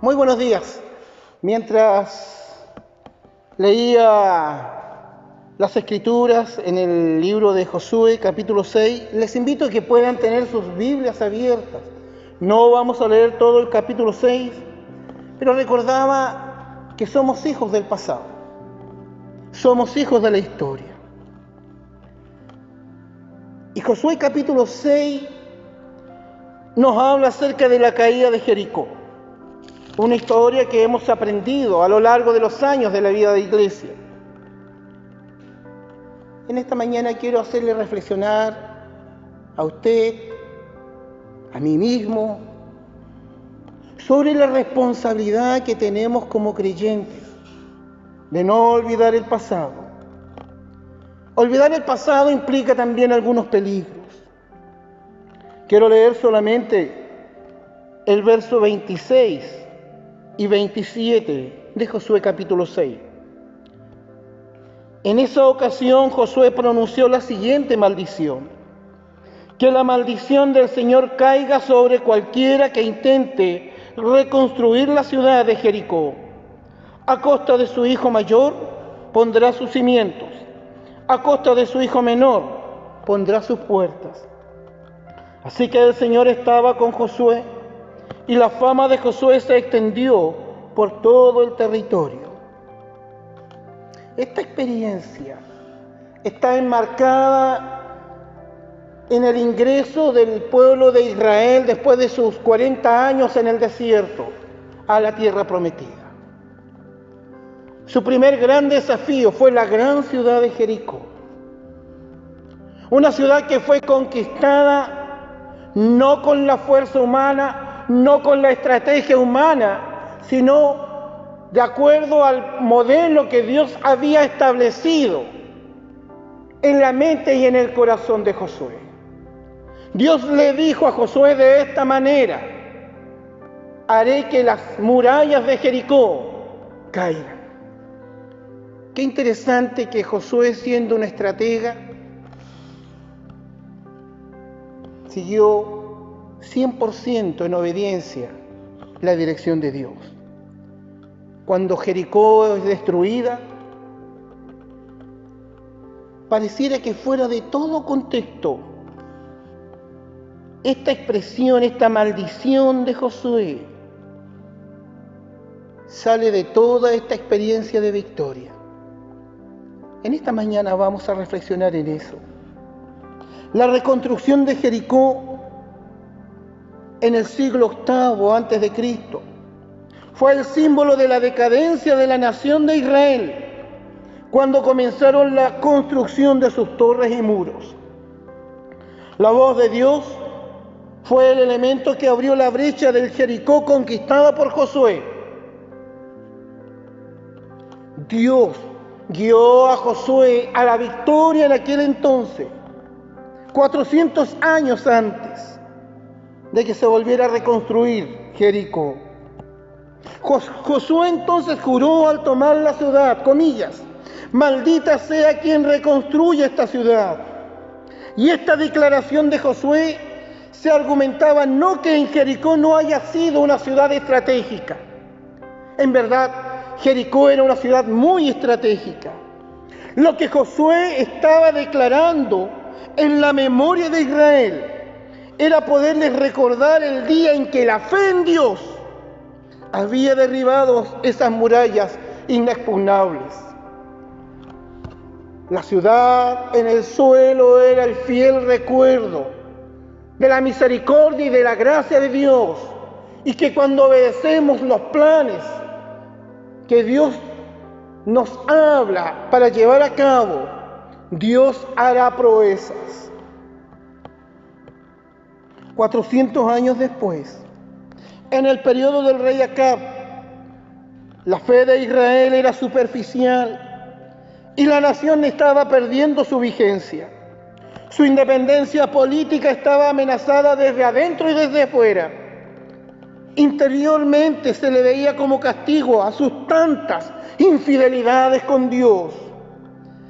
Muy buenos días. Mientras leía las Escrituras en el libro de Josué, capítulo 6, les invito a que puedan tener sus Biblias abiertas. No vamos a leer todo el capítulo 6, pero recordaba que somos hijos del pasado. Somos hijos de la historia. Y Josué capítulo 6 nos habla acerca de la caída de Jericó. Una historia que hemos aprendido a lo largo de los años de la vida de iglesia. En esta mañana quiero hacerle reflexionar a usted, a mí mismo, sobre la responsabilidad que tenemos como creyentes de no olvidar el pasado. Olvidar el pasado implica también algunos peligros. Quiero leer solamente el verso 26 y 27 de Josué capítulo 6. En esa ocasión Josué pronunció la siguiente maldición: que la maldición del Señor caiga sobre cualquiera que intente reconstruir la ciudad de Jericó. A costa de su hijo mayor pondrá sus cimientos, a costa de su hijo menor pondrá sus puertas. Así que el Señor estaba con Josué, y la fama de Josué se extendió por todo el territorio. Esta experiencia está enmarcada en el ingreso del pueblo de Israel después de sus 40 años en el desierto a la tierra prometida. Su primer gran desafío fue la gran ciudad de Jericó. Una ciudad que fue conquistada no con la fuerza humana, no con la estrategia humana, sino de acuerdo al modelo que Dios había establecido en la mente y en el corazón de Josué. Dios le dijo a Josué de esta manera: haré que las murallas de Jericó caigan. Qué interesante que Josué, siendo un estratega, siguió 100% en obediencia la dirección de Dios. Cuando Jericó es destruida, pareciera que fuera de todo contexto, esta expresión, esta maldición de Josué, sale de toda esta experiencia de victoria. En esta mañana vamos a reflexionar en eso. La reconstrucción de Jericó en el siglo VIII antes de Cristo fue el símbolo de la decadencia de la nación de Israel cuando comenzaron la construcción de sus torres y muros. La voz de Dios fue el elemento que abrió la brecha del Jericó conquistada por Josué. Dios guió a Josué a la victoria en aquel entonces, 400 años antes de que se volviera a reconstruir Jericó. Josué entonces juró al tomar la ciudad, comillas: maldita sea quien reconstruya esta ciudad. Y esta declaración de Josué se argumentaba no que en Jericó no haya sido una ciudad estratégica. En verdad, Jericó era una ciudad muy estratégica. Lo que Josué estaba declarando en la memoria de Israel era poderles recordar el día en que la fe en Dios había derribado esas murallas inexpugnables. La ciudad en el suelo era el fiel recuerdo de la misericordia y de la gracia de Dios, y que cuando obedecemos los planes que Dios nos habla para llevar a cabo, Dios hará proezas. 400 años después, en el periodo del rey Acab, la fe de Israel era superficial y la nación estaba perdiendo su vigencia. Su independencia política estaba amenazada desde adentro y desde afuera. Interiormente se le veía como castigo a sus tantas infidelidades con Dios.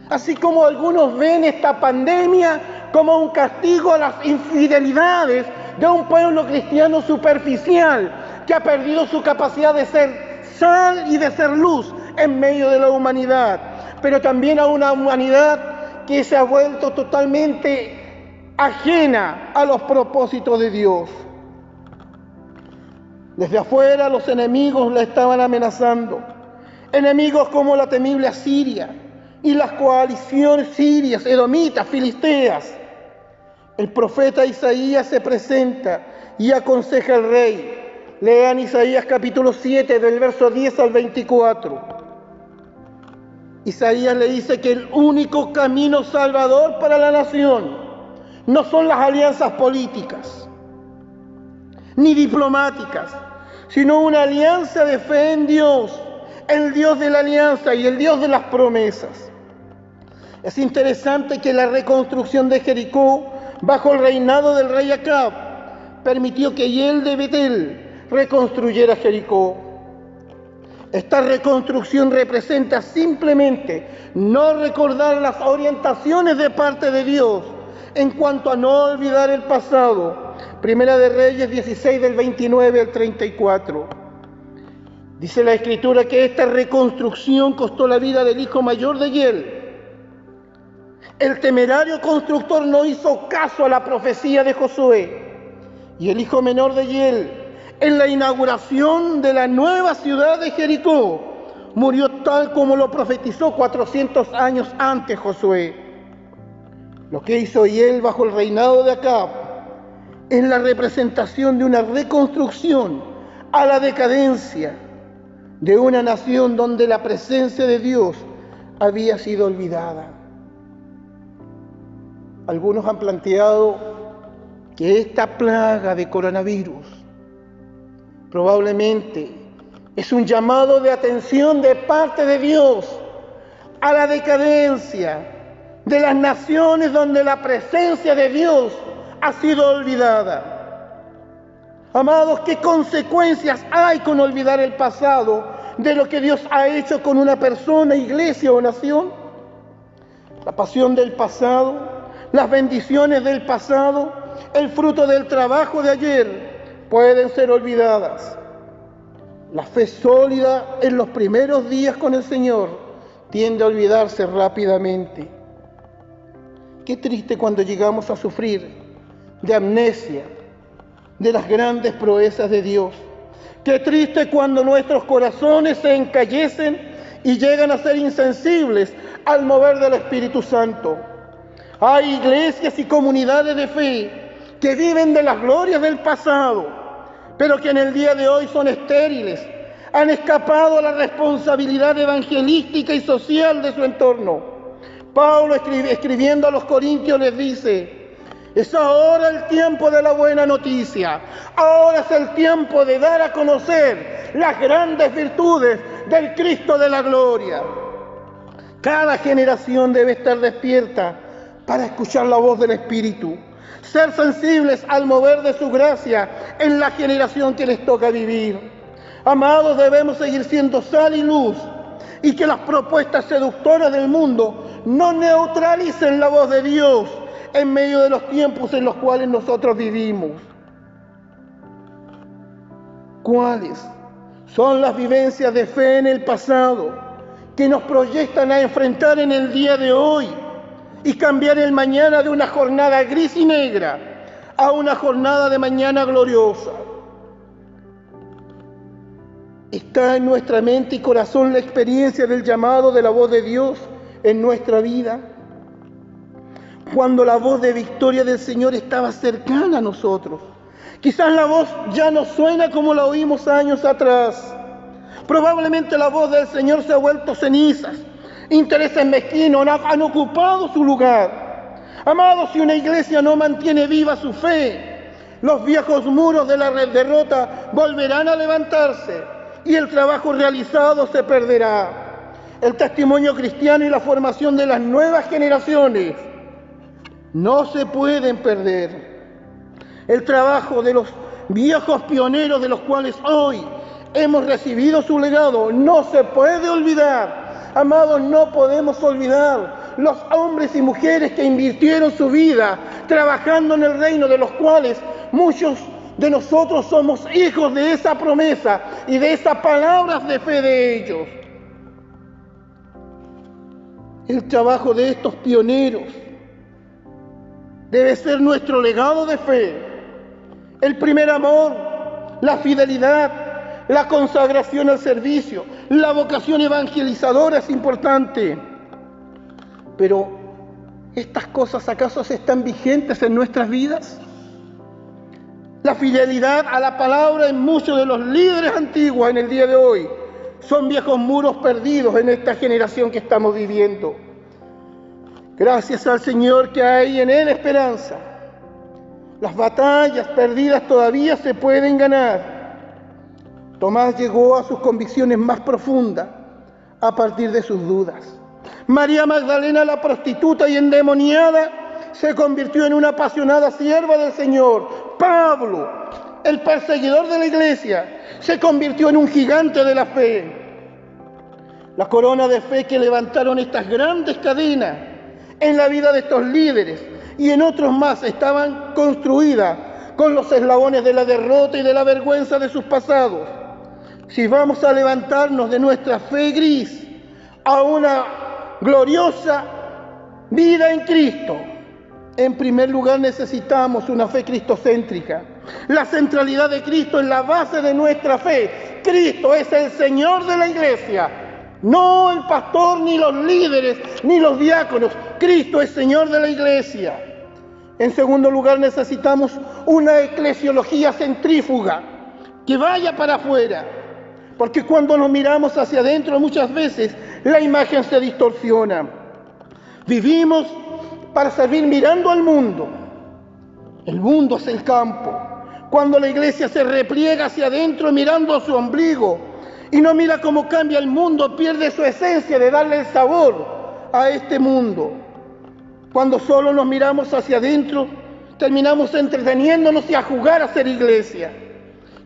Así como algunos ven esta pandemia como un castigo a las infidelidades de un pueblo cristiano superficial, que ha perdido su capacidad de ser sal y de ser luz en medio de la humanidad, pero también a una humanidad que se ha vuelto totalmente ajena a los propósitos de Dios. Desde afuera los enemigos la estaban amenazando, enemigos como la temible Asiria y las coaliciones sirias, edomitas, filisteas. El profeta Isaías se presenta y aconseja al rey. Lean Isaías capítulo 7 del verso 10 al 24. Isaías le dice que el único camino salvador para la nación no son las alianzas políticas ni diplomáticas, sino una alianza de fe en Dios, el Dios de la alianza y el Dios de las promesas. Es interesante que la reconstrucción de Jericó bajo el reinado del rey Acab permitió que Hiel de Betel reconstruyera Jericó. Esta reconstrucción representa simplemente no recordar las orientaciones de parte de Dios en cuanto a no olvidar el pasado. Primera de Reyes 16 del 29 al 34. Dice la Escritura que esta reconstrucción costó la vida del hijo mayor de Hiel. El temerario constructor no hizo caso a la profecía de Josué, y el hijo menor de Hiel, en la inauguración de la nueva ciudad de Jericó, murió tal como lo profetizó 400 años antes Josué. Lo que hizo Hiel bajo el reinado de Acab es la representación de una reconstrucción a la decadencia de una nación donde la presencia de Dios había sido olvidada. Algunos han planteado que esta plaga de coronavirus probablemente es un llamado de atención de parte de Dios a la decadencia de las naciones donde la presencia de Dios ha sido olvidada. Amados, ¿qué consecuencias hay con olvidar el pasado de lo que Dios ha hecho con una persona, iglesia o nación? La pasión del pasado, las bendiciones del pasado, el fruto del trabajo de ayer pueden ser olvidadas. La fe sólida en los primeros días con el Señor tiende a olvidarse rápidamente. Qué triste cuando llegamos a sufrir de amnesia de las grandes proezas de Dios. Qué triste cuando nuestros corazones se encallecen y llegan a ser insensibles al mover del Espíritu Santo. Hay iglesias y comunidades de fe que viven de las glorias del pasado, pero que en el día de hoy son estériles, han escapado a la responsabilidad evangelística y social de su entorno. Pablo, escribiendo a los Corintios, les dice: es ahora el tiempo de la buena noticia, ahora es el tiempo de dar a conocer las grandes virtudes del Cristo de la gloria. Cada generación debe estar despierta para escuchar la voz del Espíritu, ser sensibles al mover de su gracia en la generación que les toca vivir. Amados, debemos seguir siendo sal y luz, y que las propuestas seductoras del mundo no neutralicen la voz de Dios en medio de los tiempos en los cuales nosotros vivimos. ¿Cuáles son las vivencias de fe en el pasado que nos proyectan a enfrentar en el día de hoy y cambiar el mañana de una jornada gris y negra a una jornada de mañana gloriosa? ¿Está en nuestra mente y corazón la experiencia del llamado de la voz de Dios en nuestra vida? Cuando la voz de victoria del Señor estaba cercana a nosotros. Quizás la voz ya no suena como la oímos años atrás. Probablemente la voz del Señor se ha vuelto cenizas. Intereses mezquinos han ocupado su lugar. Amados, si una iglesia no mantiene viva su fe, los viejos muros de la derrota volverán a levantarse y el trabajo realizado se perderá. El testimonio cristiano y la formación de las nuevas generaciones no se pueden perder. El trabajo de los viejos pioneros de los cuales hoy hemos recibido su legado no se puede olvidar. Amados, no podemos olvidar los hombres y mujeres que invirtieron su vida trabajando en el reino, de los cuales muchos de nosotros somos hijos de esa promesa y de esas palabras de fe de ellos. El trabajo de estos pioneros debe ser nuestro legado de fe. El primer amor, la fidelidad, la consagración al servicio, la vocación evangelizadora es importante. Pero, ¿estas cosas acaso están vigentes en nuestras vidas? La fidelidad a la palabra en muchos de los líderes antiguos en el día de hoy son viejos muros perdidos en esta generación que estamos viviendo. Gracias al Señor que hay en Él esperanza. Las batallas perdidas todavía se pueden ganar. Tomás llegó a sus convicciones más profundas a partir de sus dudas. María Magdalena, la prostituta y endemoniada, se convirtió en una apasionada sierva del Señor. Pablo, el perseguidor de la iglesia, se convirtió en un gigante de la fe. La corona de fe que levantaron estas grandes cadenas en la vida de estos líderes y en otros más estaban construidas con los eslabones de la derrota y de la vergüenza de sus pasados. Si vamos a levantarnos de nuestra fe gris a una gloriosa vida en Cristo, en primer lugar necesitamos una fe cristocéntrica. La centralidad de Cristo es la base de nuestra fe. Cristo es el Señor de la iglesia, no el pastor, ni los líderes, ni los diáconos. Cristo es Señor de la iglesia. En segundo lugar necesitamos una eclesiología centrífuga que vaya para afuera, porque cuando nos miramos hacia adentro muchas veces la imagen se distorsiona. Vivimos para servir mirando al mundo. El mundo es el campo. Cuando la iglesia se repliega hacia adentro mirando a su ombligo y no mira cómo cambia el mundo, pierde su esencia de darle el sabor a este mundo. Cuando solo nos miramos hacia adentro, terminamos entreteniéndonos y a jugar a ser iglesia.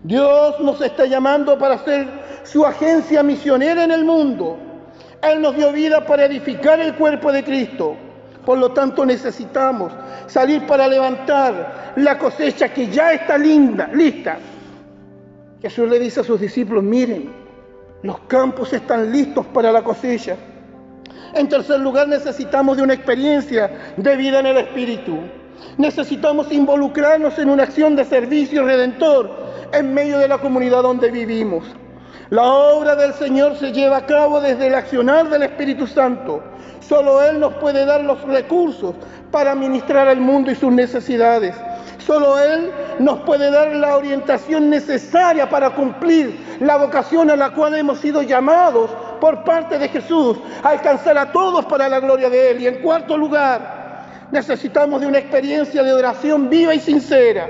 Dios nos está llamando para ser su agencia misionera en el mundo. Él nos dio vida para edificar el cuerpo de Cristo. Por lo tanto, necesitamos salir para levantar la cosecha que ya está lista. Jesús le dice a sus discípulos, miren, los campos están listos para la cosecha. En tercer lugar, necesitamos de una experiencia de vida en el Espíritu. Necesitamos involucrarnos en una acción de servicio redentor en medio de la comunidad donde vivimos. La obra del Señor se lleva a cabo desde el accionar del Espíritu Santo. Solo Él nos puede dar los recursos para ministrar al mundo y sus necesidades. Solo Él nos puede dar la orientación necesaria para cumplir la vocación a la cual hemos sido llamados por parte de Jesús, a alcanzar a todos para la gloria de Él. Y en cuarto lugar, necesitamos de una experiencia de oración viva y sincera.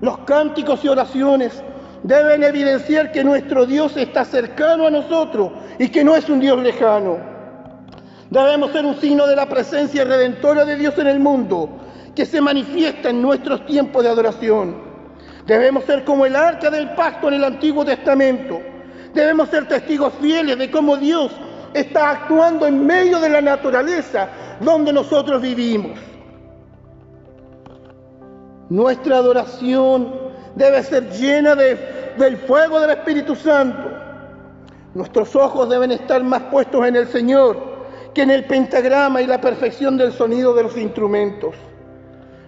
Los cánticos y oraciones deben evidenciar que nuestro Dios está cercano a nosotros y que no es un Dios lejano. Debemos ser un signo de la presencia redentora de Dios en el mundo, que se manifiesta en nuestros tiempos de adoración. Debemos ser como el arca del pacto en el Antiguo Testamento. Debemos ser testigos fieles de cómo Dios está actuando en medio de la naturaleza donde nosotros vivimos. Nuestra adoración debe ser llena del fuego del Espíritu Santo. Nuestros ojos deben estar más puestos en el Señor que en el pentagrama y la perfección del sonido de los instrumentos.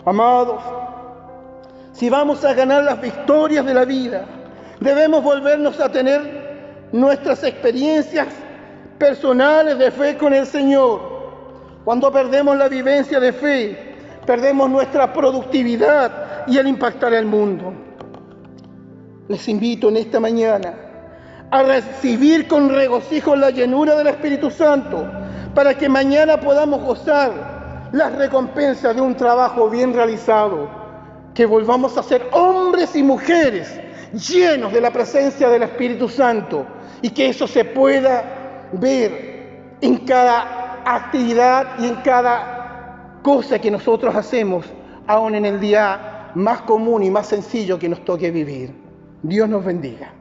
Amados, si vamos a ganar las victorias de la vida, debemos volvernos a tener nuestras experiencias personales de fe con el Señor. Cuando perdemos la vivencia de fe, perdemos nuestra productividad y el impactar al mundo. Les invito en esta mañana a recibir con regocijo la llenura del Espíritu Santo para que mañana podamos gozar las recompensas de un trabajo bien realizado, que volvamos a ser hombres y mujeres llenos de la presencia del Espíritu Santo y que eso se pueda ver en cada actividad y en cada cosa que nosotros hacemos, aún en el día más común y más sencillo que nos toque vivir. Dios nos bendiga.